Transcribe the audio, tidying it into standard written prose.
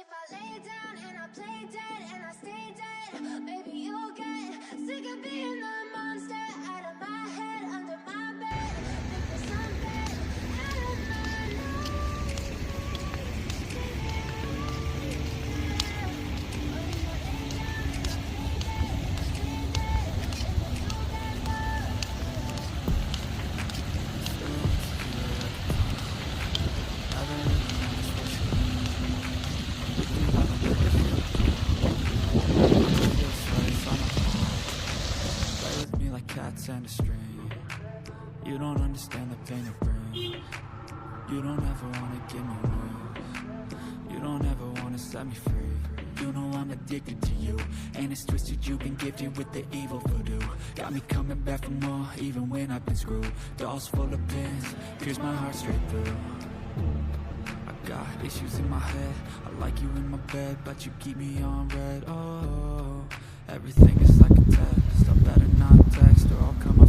if I lay down and I play dead and I stay dead, maybe you'll get sick of being the monster out of my head, under my bed. Think there's something out of my nightmares. Take me away there. Or if I lay down and I play dead and I stay dead, maybe you'll get love. Play with me like cats and a string. You don't understand the pain it brings. You don't ever wanna give me wings. You don't ever wanna set me free. You know I'm addicted to you, and it's twisted. You've been gifted with the evil voodoo. Got me coming back for more, even when I've been screwed. Dolls full of pins, pierce my heart straight through. I got issues in my head. I like you in my bed, but you keep me on red. Oh, everything is like a test. I better not text or I'll come